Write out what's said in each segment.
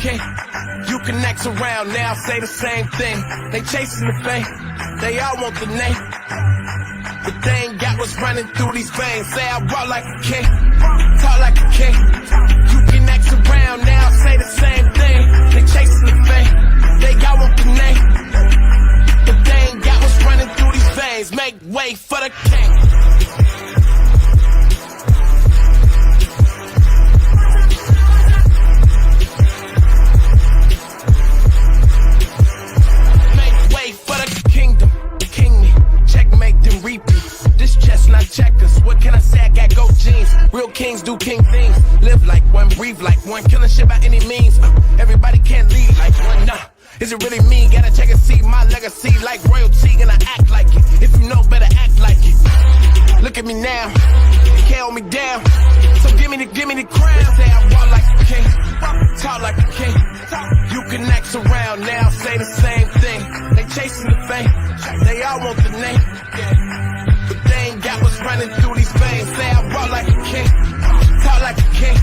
king. You can act around now, say the same thing. They chasing the fame, they all want the name. But they ain't got what's running through these veins. Say I walk like a king, talk like a king. You can act around now, say the same thing. They chasing the fame, they all want the name. But they ain't got what's running through these veins. Make way for the king. Checkers, what can I say? I got gold jeans. Real kings do king things. Live like one, breathe like one. Killing shit by any means. Everybody can't lead like one. Nah, is it really me? Gotta check and see my legacy like royalty. Gonna act like it. If you know, better act like it. Look at me now. You can't hold me down. So give me the crown. Say I walk like a king. Talk like a king. You can act around now. Say the same thing. They chasing the fame. They all want the name. But they ain't got what's running through these veins. Say I walk like a king, talk like a king.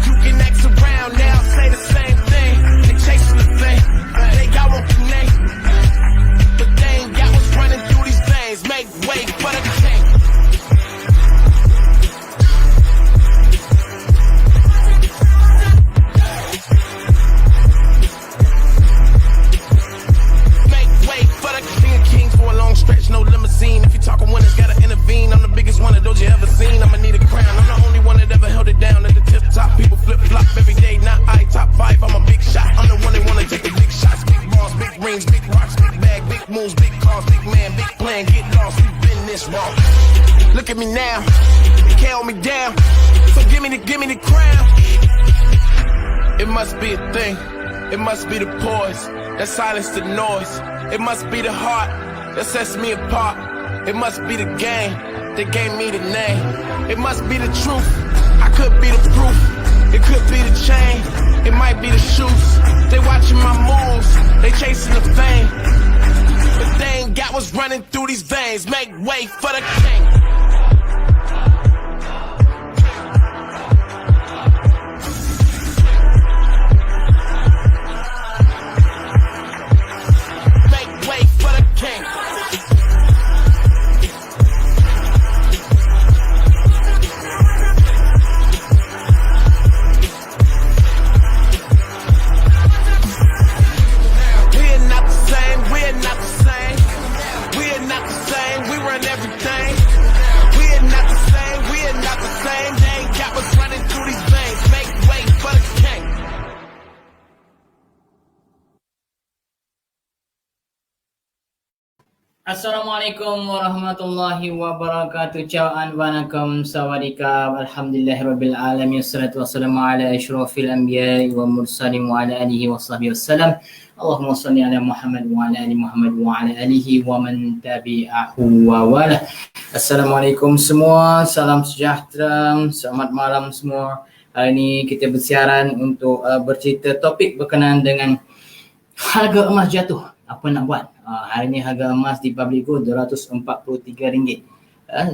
You can act around now, say the same thing. They chasing the fame, they got what the name. But they ain't got what's running through these veins. Make way for the king. Make way for the king of kings for a long stretch, no limousine. If you're talking winners, gotta intervene. I'm the biggest one of those you ever seen. I'ma need a crown. I'm the only one that ever held it down at the tip top. People flip flop every day, not I. Top 5, I'm a big shot. I'm the one that wanna take the big shots, big balls, big rings, big rocks, big bag, big moves, big cars, big man, big plan. Get lost, we've been this wrong. Look at me now, you can't hold me down. So give me the crown. It must be a thing. It must be the poise that silence the noise. It must be the heart that sets me apart. It must be the game that gave me the name. It must be the truth. I could be the proof. It could be the chain. It might be the shoes. They watching my moves. They chasing the fame. But they ain't got what's running through these veins. Make way for the king. Make way for the king. Assalamualaikum warahmatullahi wabarakatuh. Ciao an vanakkam sawadika. Alhamdulillahirabbil alamin. Wassalatu wassalamu ala asyrafil anbiya'i wa mursalin wa ala alihi washabbihi wassalam. Allahumma shalli ala Muhammad wa ala ali Muhammad wa ala alihi wa man tabi'ahu wa wala. Assalamualaikum semua. Salam sejahtera. Selamat malam semua. Hari ini kita bersiaran untuk bercerita topik berkenaan dengan harga emas jatuh. Apa nak buat? Hari ini harga emas di Public Gold RM243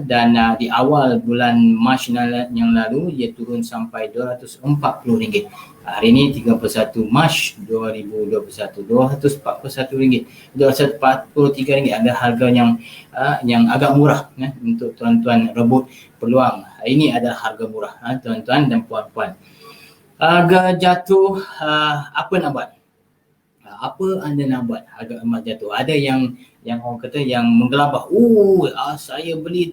dan di awal bulan Mac yang lalu dia turun sampai RM240. Hari ini 31 Mac 2021 RM241, RM243 ada harga yang agak murah untuk tuan-tuan rebut peluang. Ini adalah harga murah tuan-tuan dan puan-puan. Harga jatuh, apa nak buat? Apa anda nak buat harga emas jatuh? Ada yang orang kata yang menggelabah. Saya beli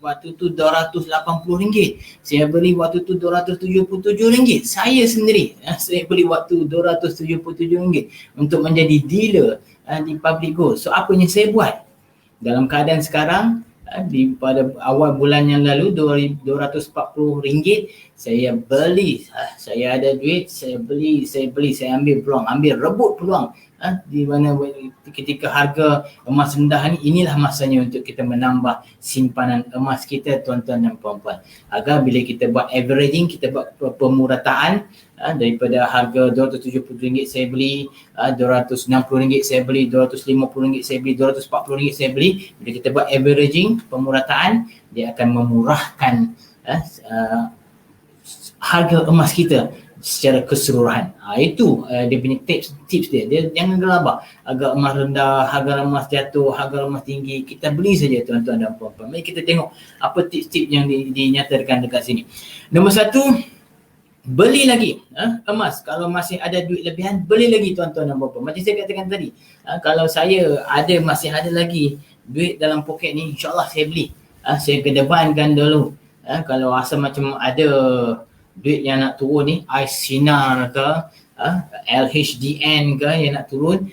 waktu tu RM280. Saya beli waktu tu RM277. Saya sendiri saya beli waktu RM277 untuk menjadi dealer di Public Gold. So apa yang saya buat? Dalam keadaan sekarang pada awal bulan yang lalu RM240 saya beli, saya ada duit, saya beli, saya ambil peluang, rebut peluang di mana ketika harga emas rendah ni. Inilah masanya untuk kita menambah simpanan emas kita tuan-tuan dan puan-puan, agar bila kita buat averaging, kita buat pemurataan daripada harga RM270 saya beli, RM260 saya beli, RM250 saya beli, RM240 saya beli. Bila kita buat averaging, pemurataan, dia akan memurahkan harga emas kita secara keseluruhan. Itu dia punya tips dia. Dia jangan gelabah. Harga emas rendah, harga emas jatuh, harga emas tinggi. Kita beli saja tuan-tuan dan puan-puan. Mari kita tengok apa tips-tips yang dinyatakan dekat sini. Nombor 1, beli lagi emas. Kalau masih ada duit lebihan, beli lagi tuan-tuan dan puan-puan. Macam saya katakan tadi, kalau saya masih ada lagi duit dalam poket ni, insyaAllah saya beli. Saya kedepankan dulu. Kalau rasa macam ada duit yang nak turun ni, Sinar ke, LHDN ke yang nak turun,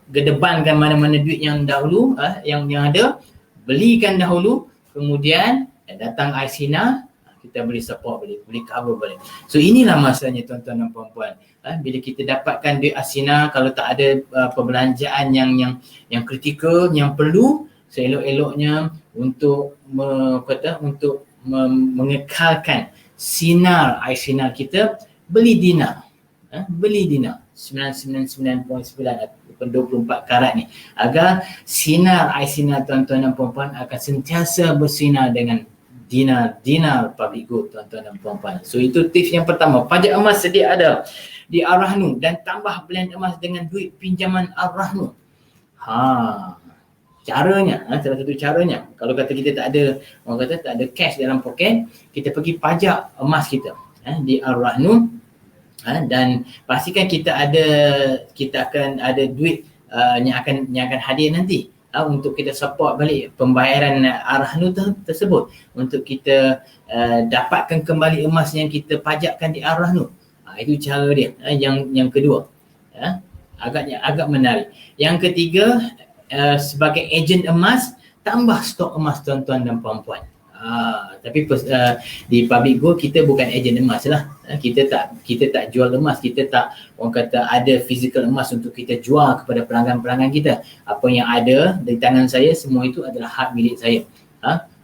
kedepankan mana-mana duit yang dahulu, yang ada, belikan dahulu, kemudian datang Sinar, kita boleh support boleh cover balik. So inilah masanya tuan-tuan dan puan-puan. Bila kita dapatkan duit Sinar, kalau tak ada perbelanjaan yang kritikal, yang perlu, seelok-eloknya untuk mengekalkan sinar kita, beli dinar. Beli dinar 999.9 ataupun 24 karat ni, agar sinar tuan-tuan dan puan-puan akan sentiasa bersinar dengan dinar public good tuan-tuan dan puan-puan. So itu tips yang pertama. Pajak emas sedia ada di Ar-Rahnu dan tambah blend emas dengan duit pinjaman Ar-Rahnu. Caranya, salah satu caranya, kalau kata kita tak ada, orang kata tak ada cash dalam poket, kita pergi pajak emas kita di Ar-Rahnu, dan pastikan kita akan ada duit yang akan hadir nanti untuk kita support balik pembayaran Ar-Rahnu tersebut, untuk kita dapatkan kembali emas yang kita pajakkan di Ar-Rahnu. Itu cara dia. Yang kedua, agak menarik. Yang ketiga, sebagai ejen emas, tambah stok emas tuan-tuan dan puan-puan. Tapi di Public Go kita bukan ejen emas lah. Kita tak jual emas, kita tak, orang kata, ada physical emas untuk kita jual kepada pelanggan-pelanggan kita. Apa yang ada di tangan saya, semua itu adalah hak milik saya.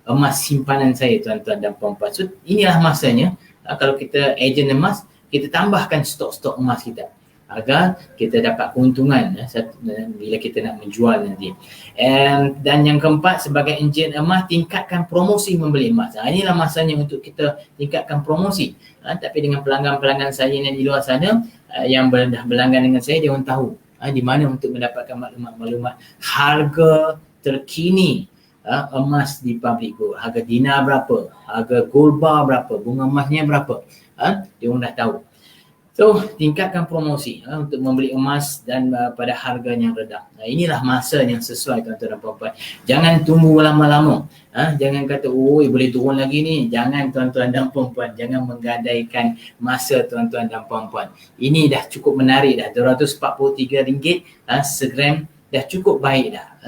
Emas simpanan saya tuan-tuan dan puan-puan. So inilah masanya, kalau kita ejen emas, kita tambahkan stok-stok emas kita, agar kita dapat keuntungan bila kita nak menjual nanti. Dan yang keempat, sebagai ejen emas, tingkatkan promosi membeli emas. Inilah masanya untuk kita tingkatkan promosi. Tapi dengan pelanggan-pelanggan saya yang di luar sana, yang dah berlanggan dengan saya, dia orang tahu di mana untuk mendapatkan maklumat-maklumat harga terkini emas di Public Go. Harga dinar berapa, harga gold bar berapa, bunga emasnya berapa. Dia orang dah tahu. So, tingkatkan promosi untuk membeli emas dan pada harga yang rendah. Inilah masa yang sesuai tuan-tuan dan puan-puan. Jangan tunggu lama-lama. Jangan kata, boleh turun lagi ni. Jangan tuan-tuan dan puan-puan. Jangan menggadaikan masa tuan-tuan dan puan-puan. Ini dah cukup menarik dah. RM243 segram dah cukup baik dah.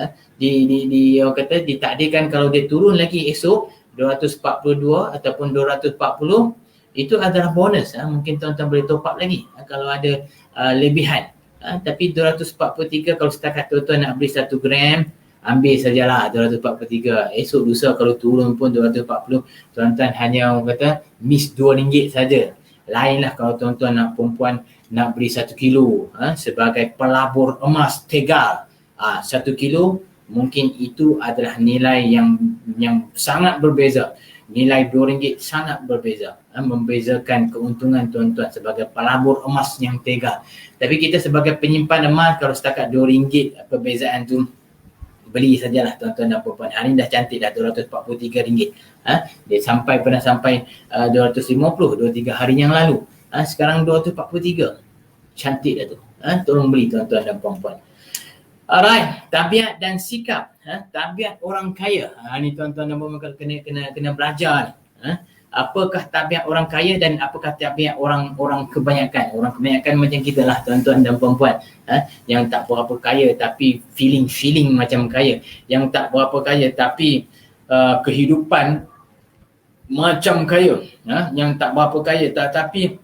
Orang kata ditakdirkan kalau dia turun lagi esok 242 ataupun 240, itu adalah bonus. Mungkin tuan-tuan boleh top up lagi kalau ada lebihan. Tapi 243, kalau setakat tuan-tuan nak beli 1 gram, ambil sajalah 243. Esok lusa kalau turun pun 240, tuan-tuan hanya, orang kata, miss RM2 saja. Lainlah kalau tuan-tuan nak, perempuan nak beli 1 kilo sebagai pelabur emas Tegal. 1 kilo mungkin itu adalah nilai yang sangat berbeza. Nilai RM2 sangat berbeza, membezakan keuntungan tuan-tuan sebagai pelabur emas yang Tegal. Tapi kita sebagai penyimpan emas, kalau setakat RM2 perbezaan tu, beli sajalah tuan-tuan dan puan-puan. Hari ni dah cantik dah, RM243. Dia pernah sampai 250 2-3 hari yang lalu. Sekarang 243. Cantik dah tu. Tolong beli tuan-tuan dan puan-puan. Alright, tabiat dan sikap. Tabiat orang kaya. Ni tuan-tuan dan puan-puan kena belajar ni. Apakah tabiat orang kaya dan apakah tabiat orang kebanyakan. Orang kebanyakan macam kita lah tuan-tuan dan puan-puan. Yang tak berapa kaya tapi feeling macam kaya. Yang tak berapa kaya tapi kehidupan macam kaya. Yang tak berapa kaya tapi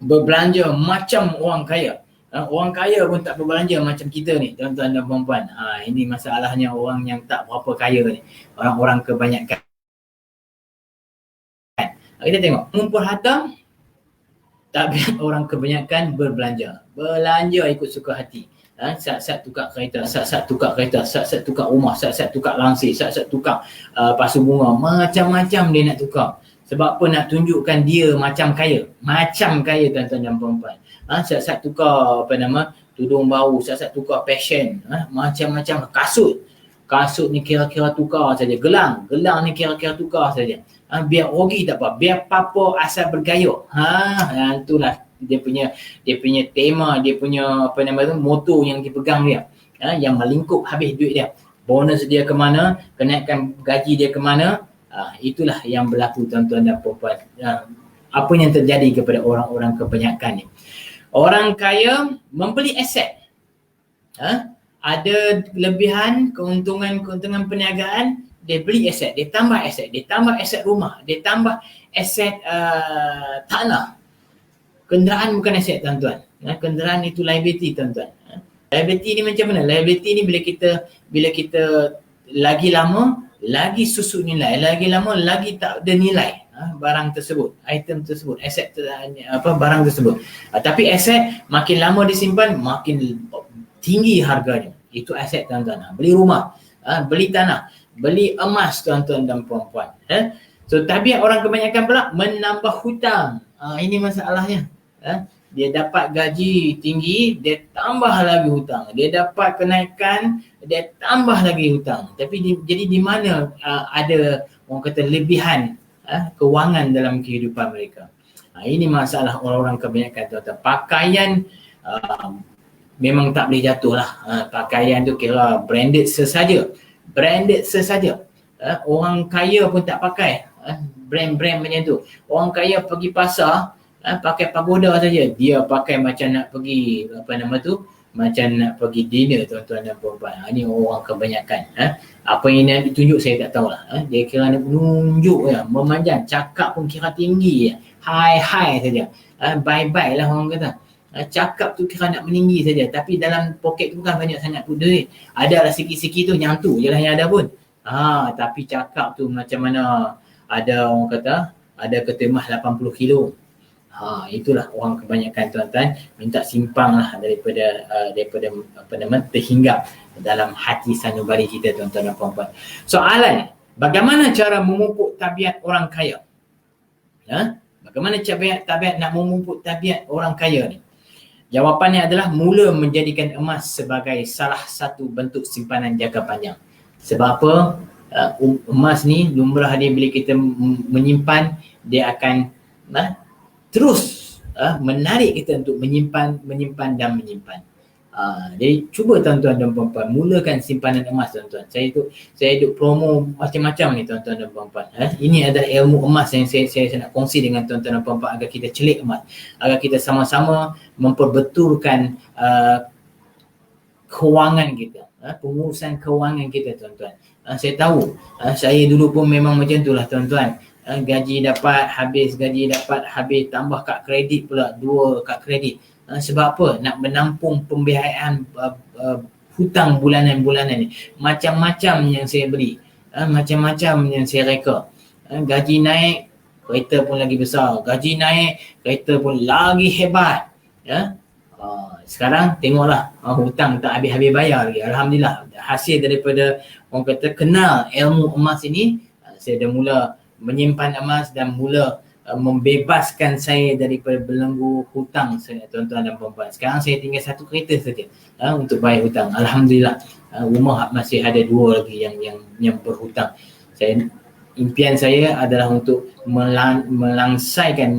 berbelanja macam orang kaya. Orang kaya pun tak berbelanja macam kita ni tuan-tuan dan puan-puan. Ini masalahnya orang yang tak berapa kaya ni. Orang-orang kebanyakan. Kita tengok, ngumpul harta, tabiat orang kebanyakan berbelanja. Belanja ikut suka hati. Sat-sat tukar kereta, sat-sat tukar kereta, sat-sat tukar rumah, sat-sat tukar langsir, sat-sat tukar pasu bunga. Macam-macam dia nak tukar. Sebab apa? Nak tunjukkan dia macam kaya. Macam kaya tuan-tuan dan puan-puan. Sat-sat tukar tudung baru, sat-sat tukar fashion. Macam-macam kasut. Kasut ni kira-kira tukar saja. Gelang ni kira-kira tukar saja. Biar rugi tak apa. Biar papa asal bergaya. Itulah dia punya tema, dia punya moto yang dipegang dia. Yang melingkup habis duit dia. Bonus dia ke mana, kenaikan gaji dia ke mana. Itulah yang berlaku tuan-tuan dan puan-puan. Apa yang terjadi kepada orang-orang kebanyakan ni. Orang kaya membeli aset. Ada kelebihan, keuntungan perniagaan, dia beli aset, dia tambah aset rumah, dia tambah aset tanah. Kenderaan bukan aset tuan-tuan. Kenderaan itu liability tuan-tuan. Liability ni macam mana? Liability ni bila kita lagi lama, lagi susut nilai, lagi lama, lagi tak ada nilai barang tersebut, item tersebut, aset barang tersebut. Tapi aset makin lama disimpan, makin tinggi harganya. Itu aset tuan-tuan. Beli rumah, beli tanah, beli emas tuan-tuan dan puan-puan. So tabiat orang kebanyakan pula menambah hutang. Ini masalahnya. Dia dapat gaji tinggi, dia tambah lagi hutang. Dia dapat kenaikan, dia tambah lagi hutang. Tapi jadi di mana ada orang kata lebihan kewangan dalam kehidupan mereka. Ini masalah orang-orang kebanyakan tuan-tuan. Pakaian memang tak boleh jatuh lah. Pakaian tu kira branded sesaja. Orang kaya pun tak pakai brand-brand macam tu. Orang kaya pergi pasar, pakai pagoda saja. Dia pakai macam nak pergi macam nak pergi dinner tuan-tuan dan puan-puan. Ini orang kebanyakan. Apa yang nak ditunjuk saya tak tahulah. Dia kira nak menunjuk ya, memanjang, cakap pun kira tinggi ya. High saja. Bye-bye lah orang kata. Cakap tu kira nak meninggi saja, tapi dalam poket tu bukan banyak sangat pun duit. Adalah sikit-sikit tu, nyatu je lah yang ada pun. Tapi cakap tu macam mana ada orang kata, ada ketemah 80 kilo. Itulah orang kebanyakan tuan-tuan minta simpang lah daripada terhinggap dalam hati sanubari kita tuan-tuan dan puan-puan. Soalan, bagaimana cara memupuk tabiat orang kaya? Bagaimana tabiat nak memupuk tabiat orang kaya ni? Jawapannya adalah mula menjadikan emas sebagai salah satu bentuk simpanan jangka panjang. Sebab apa? Emas ni lumrah dia bila kita menyimpan, dia akan terus menarik kita untuk menyimpan. Jadi cuba tuan-tuan dan puan-puan mulakan simpanan emas tuan-tuan. Saya duk promo macam-macam ni tuan-tuan dan puan-puan. Ini adalah ilmu emas yang saya nak kongsi dengan tuan-tuan dan puan-puan agar kita celik emas, agar kita sama-sama memperbetulkan kewangan kita, pengurusan kewangan kita tuan-tuan. Saya tahu, saya dulu pun memang macam itulah tuan-tuan. Gaji dapat habis, tambah kad kredit pula, 2 kad kredit. Sebab apa? Nak menampung pembiayaan hutang bulanan-bulanan ni. Macam-macam yang saya beli, macam-macam yang saya reka. Gaji naik, kereta pun lagi besar. Gaji naik, kereta pun lagi hebat. Sekarang tengoklah, hutang tak habis-habis bayar lagi. Alhamdulillah, hasil daripada orang kata kenal ilmu emas ini, saya dah mula menyimpan emas dan mula membebaskan saya daripada belenggu hutang saya tuan-tuan dan puan-puan. Sekarang saya tinggal 1 kereta saja untuk bayar hutang. Alhamdulillah, rumah masih ada 2 lagi yang berhutang. Impian saya adalah untuk melunaskan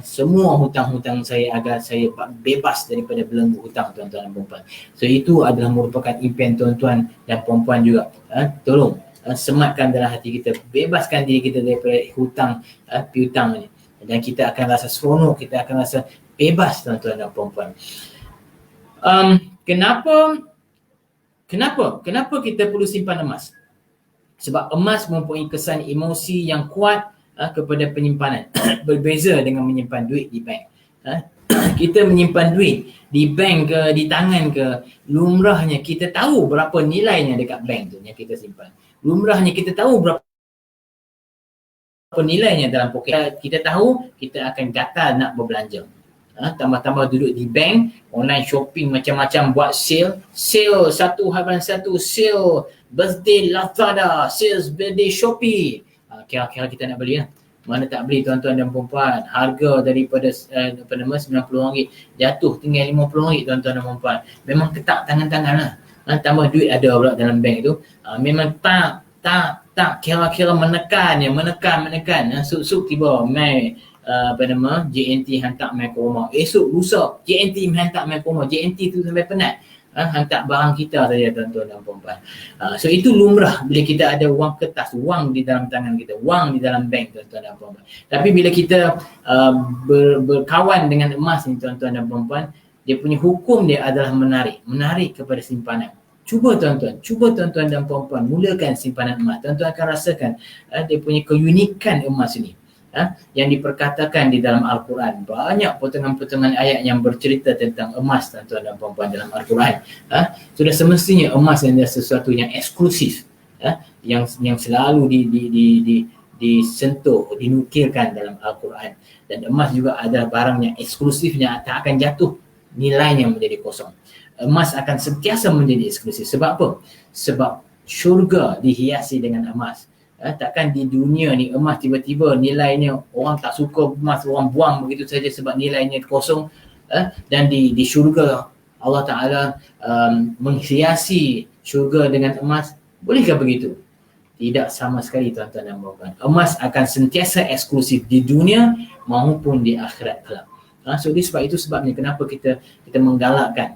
semua hutang-hutang saya agar saya bebas daripada belenggu hutang tuan-tuan dan puan-puan. So itu adalah merupakan impian tuan-tuan dan puan-puan juga. Tolong sematkan dalam hati kita, bebaskan diri kita daripada hutang, piutang ni, dan kita akan rasa seronok, kita akan rasa bebas tuan-tuan dan puan-puan. Kenapa kita perlu simpan emas? Sebab emas mempunyai kesan emosi yang kuat kepada penyimpanan. Berbeza dengan menyimpan duit di bank. Kita menyimpan duit di bank ke, di tangan ke, lumrahnya kita tahu berapa nilainya dekat bank tu yang kita simpan. Lumrahnya kita tahu berapa nilainya dalam poket. Kita tahu kita akan gatal nak berbelanja. Tambah-tambah duduk di bank, online shopping macam-macam, buat sale 1/1, sale birthday Lazada, sales birthday Shopee. Kira-kira kita nak beli lah. Mana tak beli tuan-tuan dan puan-puan. Harga daripada RM90 jatuh tinggal RM50 tuan-tuan dan puan-puan. Memang ketak tangan-tangan lah. Tambah duit ada pula dalam bank tu. Memang tak kira-kira menekan. Suk-suk tiba mai JNT hantar mai ke rumah. Esok lusa JNT hantar mai ke rumah. JNT tu sampai penat. Hantar barang kita saja tuan-tuan dan puan-puan. So itu lumrah bila kita ada wang kertas, wang di dalam tangan kita, wang di dalam bank tuan-tuan dan puan-puan. Tapi bila kita berkawan dengan emas ni tuan-tuan dan puan-puan, dia punya hukum dia adalah menarik kepada simpanan. Cuba tuan-tuan dan puan-puan mulakan simpanan emas. Tuan-tuan akan rasakan dia punya keunikan emas ini. Yang diperkatakan di dalam Al-Quran. Banyak potongan-potongan ayat yang bercerita tentang emas tuan-tuan dan puan-puan dalam Al-Quran. Sudah semestinya emas adalah sesuatu yang eksklusif, yang selalu disentuh, dinukilkan dalam Al-Quran. Dan emas juga adalah barang yang eksklusif yang tak akan jatuh, nilainya menjadi kosong. Emas akan sentiasa menjadi eksklusif. Sebab apa? Sebab syurga dihiasi dengan emas. Takkan di dunia ni emas tiba-tiba nilainya orang tak suka emas, orang buang begitu saja sebab nilainya kosong. Dan di syurga Allah Ta'ala menghiasi syurga dengan emas. Bolehkah begitu? Tidak sama sekali tuan-tuan dan puan-puan. Emas akan sentiasa eksklusif di dunia maupun di akhirat kelak. So sebab itu sebabnya kenapa kita menggalakkan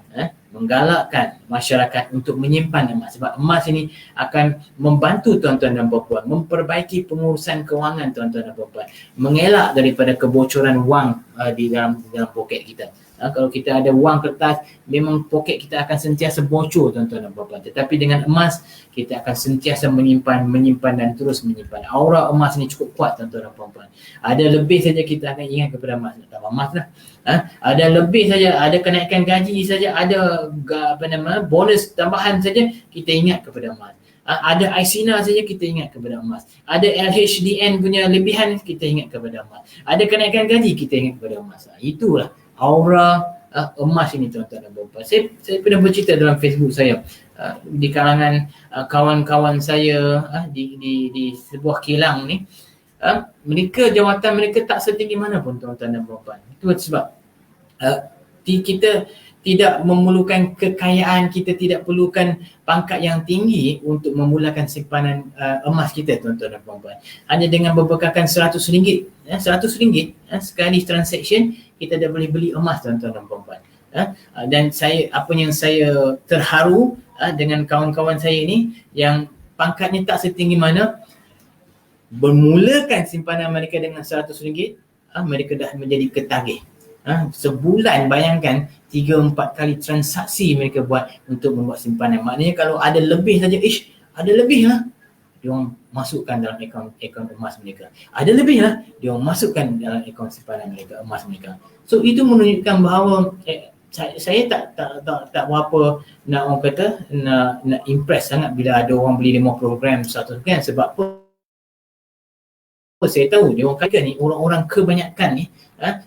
masyarakat untuk menyimpan emas. Sebab emas ini akan membantu tuan-tuan dan puan-puan memperbaiki pengurusan kewangan tuan-tuan dan puan-puan, mengelak daripada kebocoran wang di dalam poket kita. Kalau kita ada wang kertas, memang poket kita akan sentiasa bocor tuan-tuan dan puan-puan. Tetapi dengan emas, kita akan sentiasa menyimpan dan terus menyimpan. Aura emas ni cukup kuat tuan-tuan dan puan-puan. Ada lebih saja kita akan ingat kepada emas. Tak emas lah. Ada lebih saja, ada kenaikan gaji saja, ada bonus tambahan saja, kita ingat kepada emas. Ada Aisina saja kita ingat kepada emas. Ada LHDN punya lebihan, kita ingat kepada emas. Ada kenaikan gaji, kita ingat kepada emas. Itulah aura emas ini tuan-tuan dan puan-puan. Saya pernah bercerita dalam Facebook saya di kalangan kawan-kawan saya di sebuah kilang ni, jawatan mereka tak setinggi mana pun tuan-tuan dan puan-puan. Itu sebab kita tidak memerlukan kekayaan, kita tidak perlukan pangkat yang tinggi untuk memulakan simpanan emas kita tuan-tuan dan puan-puan. Hanya dengan berbekalkan RM100, RM100 sekali transaction, kita dah boleh beli emas tuan-tuan dan puan-puan. Dan apa yang saya terharu dengan kawan-kawan saya ini yang pangkatnya tak setinggi mana, bermulakan simpanan mereka dengan RM100, mereka dah menjadi ketagih. Sebulan bayangkan 3-4 kali transaksi mereka buat untuk membuat simpanan. Maknanya kalau ada lebih saja, ada lebih lah, dia orang masukkan dalam akaun emas mereka. Ada lebih lah, dia orang masukkan dalam akaun simpanan mereka, emas mereka. So itu menunjukkan bahawa saya tak berapa nak orang kata nak impress sangat bila ada orang beli 50 gram 100 gram. Sebab apa? Saya tahu dia orang kata ni orang-orang kebanyakan ni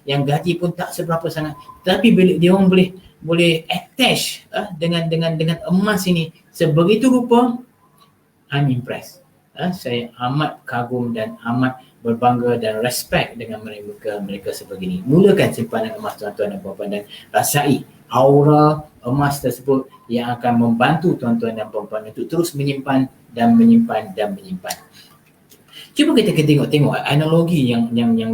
yang gaji pun tak seberapa sangat, tapi bila dia orang boleh attach dengan emas ini sebegitu rupa, I'm impressed. Saya amat kagum dan amat berbangga dan respect dengan mereka sebegini. Mulakan simpanan emas tuan-tuan dan puan-puan dan rasai aura emas tersebut yang akan membantu tuan-tuan dan puan-puan untuk terus menyimpan. Cuba kita tengok analogi yang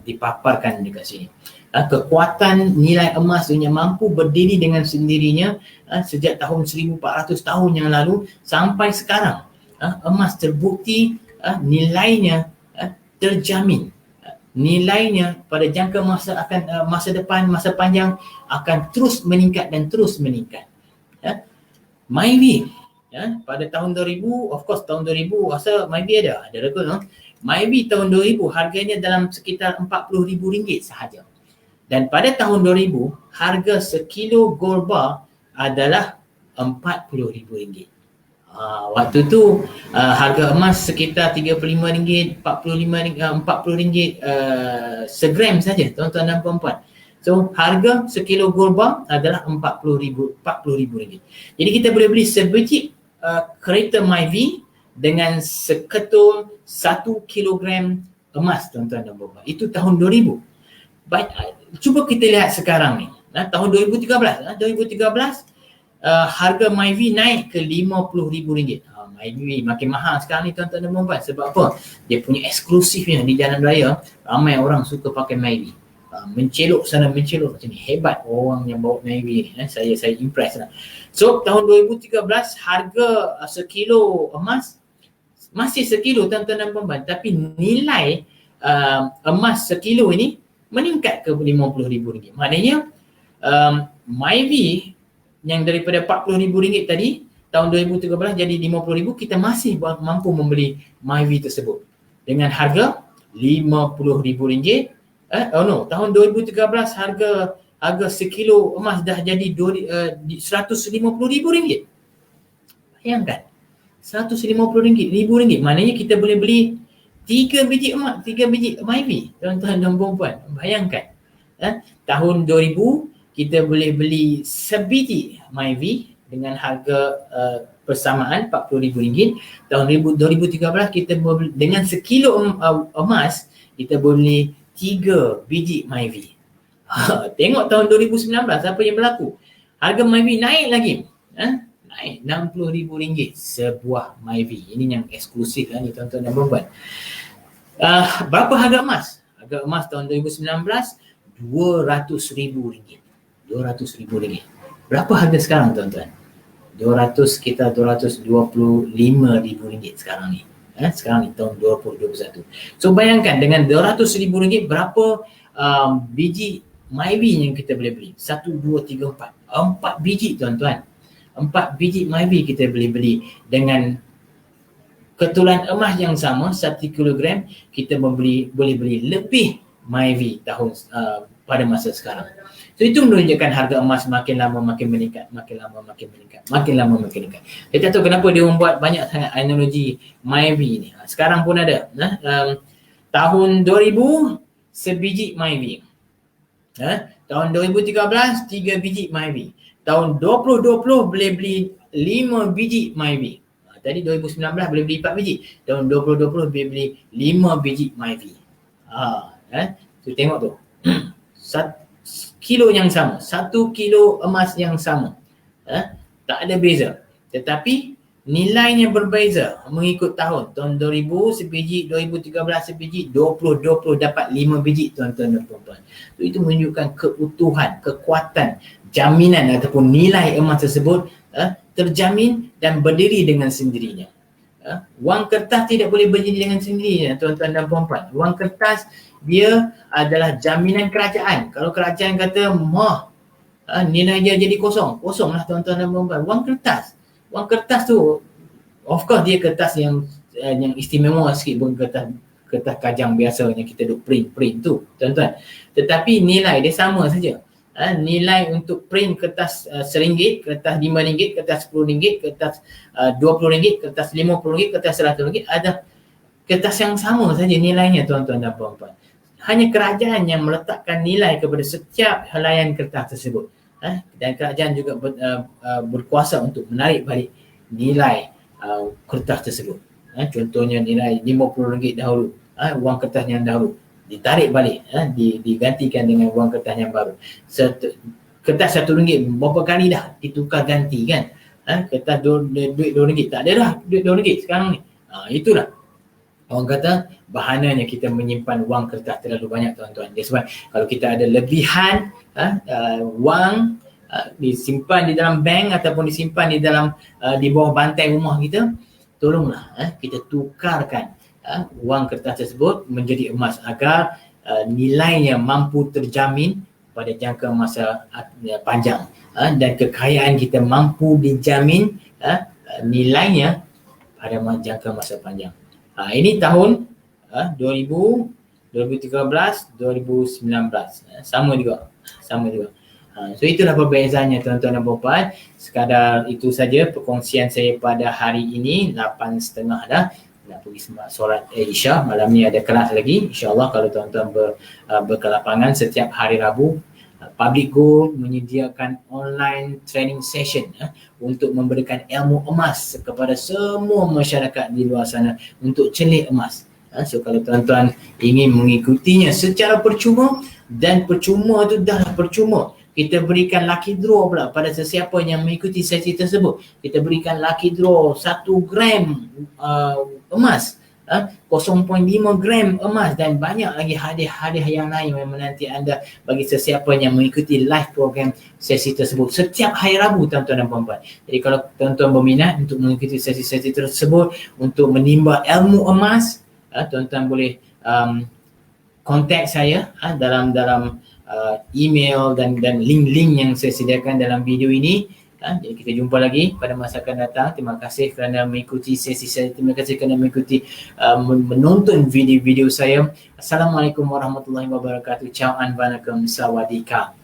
dipaparkan dekat sini. Kekuatan nilai emas yang mampu berdiri dengan sendirinya sejak tahun 1400 tahun yang lalu sampai sekarang. Emas terbukti nilainya terjamin. Nilainya pada jangka masa depan, masa panjang akan terus meningkat dan terus meningkat. Myvi pada tahun 2000, of course tahun 2000 rasa Myvi ada rekod. Myvi tahun 2000 harganya dalam sekitar RM40,000 sahaja. Dan pada tahun 2000 harga sekilo gold bar adalah RM40,000. Waktu tu harga emas sekitar RM35, RM40 segram saja tuan-tuan dan puan-puan. So harga sekilo gold bar adalah RM40,000. Jadi kita boleh beli sebiji kereta Myvi dengan seketul 1 kilogram emas tuan-tuan dan puan-puan. Itu tahun 2000. Cuba kita lihat sekarang ni. Tahun 2013. 2013 harga MyV naik ke RM50,000. MyV makin mahal sekarang ni tuan-tuan dan puan-puan. Sebab apa? Dia punya eksklusifnya di jalan raya, ramai orang suka pakai MyV. Mencelok sana mencelok macam ni. Hebat orang yang bawa MyV ni. Saya impress lah. So tahun 2013 harga sekilo emas masih sekilo tuan-tuan dan puan-puan, tapi nilai emas sekilo ini meningkat ke RM50,000. Maknanya MyV yang daripada RM40,000 tadi tahun 2013 jadi RM50,000, kita masih mampu membeli MyV tersebut dengan harga RM50,000. Tahun 2013 harga sekilo emas dah jadi RM150,000. Bayangkan, RM150,000. Maknanya kita boleh beli 3 biji emas, 3 biji MyV, tuan-tuan dan puan-puan. Bayangkan, tahun 2000 kita boleh beli sebiji MyV dengan harga persamaan RM40,000. Tahun 2013 kita boleh, dengan sekilo emas kita boleh 3 biji MyV. Tengok tahun 2019 apa yang berlaku. Harga MyV naik lagi. Naik RM60,000 sebuah MyV. Ini yang eksklusif ni tuan-tuan dan puan-puan. Berapa harga emas? Harga emas tahun 2019 RM200,000. RM200,000. Berapa harga sekarang tuan-tuan? Sekitar RM225,000 sekarang ni. Sekarang ni tahun 2021. So bayangkan dengan RM200,000 berapa biji MyV yang kita boleh beli? 1, 2, 3, 4. 4 biji tuan-tuan. 4 biji MyV kita boleh beli dengan ketulan emas yang sama 1 kilogram. Kita boleh beli lebih MyV tahun pada masa sekarang. So itu menunjukkan harga emas makin lama makin meningkat, makin lama makin meningkat. Saya tak tahu kenapa dia membuat banyak sangat analogi MyV ni. Sekarang pun ada. Tahun 2000 sebiji MyV. Tahun 2013 3 biji MyV. Tahun 2020 boleh beli 5 biji MyV. Tadi 2019 boleh beli 4 biji. Tahun 2020 boleh beli 5 biji MyV. So tengok tu. Kilo yang sama, 1 kilo emas yang sama. Tak ada beza. Tetapi nilainya berbeza mengikut tahun. Tahun 2000 sebiji, 2013 sebiji, 2020 dapat 5 biji tuan-tuan dan puan-puan. So, itu menunjukkan keutuhan, kekuatan, jaminan ataupun nilai emas tersebut terjamin dan berdiri dengan sendirinya. Wang kertas tidak boleh berdiri dengan sendirinya tuan-tuan dan puan-puan. Wang kertas dia adalah jaminan kerajaan. Kalau kerajaan kata nilai dia jadi kosonglah tuan-tuan dan puan-puan. Wang kertas tu of course dia kertas yang istimewa sikit, bukan kertas kajang biasa yang kita duk print tu tuan-tuan. Tetapi nilai dia sama saja. Nilai untuk print kertas RM1, kertas RM5, kertas RM10, kertas RM20, kertas RM50, kertas RM100, ada kertas yang sama saja nilainya tuan-tuan dan puan-puan. Hanya kerajaan yang meletakkan nilai kepada setiap helaian kertas tersebut. Dan kerajaan juga berkuasa untuk menarik balik nilai kertas tersebut. Contohnya nilai RM50 dahulu, wang kertas yang dahulu ditarik balik, digantikan dengan wang kertas yang baru. Kertas RM1 berapa kali dah ditukar ganti kan? Kertas duit RM2 tak ada dah duit RM2 sekarang ni. Itulah orang kata bahananya kita menyimpan wang kertas terlalu banyak tuan-tuan. Dia sebab kalau kita ada lebihan wang disimpan di dalam bank ataupun disimpan di bawah bantai rumah kita, tolonglah kita tukarkan wang kertas tersebut menjadi emas agar nilainya mampu terjamin pada jangka masa panjang, dan kekayaan kita mampu dijamin nilainya pada jangka masa panjang. Ini tahun 2000, 2013, 2019. Sama juga. So itulah perbezaannya tuan-tuan dan puan-puan. Sekadar itu saja perkongsian saya pada hari ini. 8.30 dah. Nak pergi solat Isya. Malam ni ada kelas lagi. InsyaAllah kalau tuan-tuan berkelapangan setiap hari Rabu Public Gold menyediakan online training session untuk memberikan ilmu emas kepada semua masyarakat di luar sana untuk celik emas. So kalau tuan-tuan ingin mengikutinya secara percuma, dan percuma tu dah percuma, kita berikan lucky draw pula pada sesiapa yang mengikuti sesi tersebut. Kita berikan lucky draw 1 gram emas, 0.5 gram emas, dan banyak lagi hadiah-hadiah yang lain yang menanti anda bagi sesiapa yang mengikuti live program sesi tersebut setiap hari Rabu, tuan-tuan dan puan-puan. Jadi kalau tuan-tuan berminat untuk mengikuti sesi-sesi tersebut untuk menimba ilmu emas, tuan-tuan boleh kontak saya dalam email dan link-link yang saya sediakan dalam video ini. Jadi kita jumpa lagi pada masa akan datang. Terima kasih kerana mengikuti sesi saya. Terima kasih kerana mengikuti menonton video-video saya. Assalamualaikum warahmatullahi wabarakatuh. Ciao and vanakkam. Sawadee ka.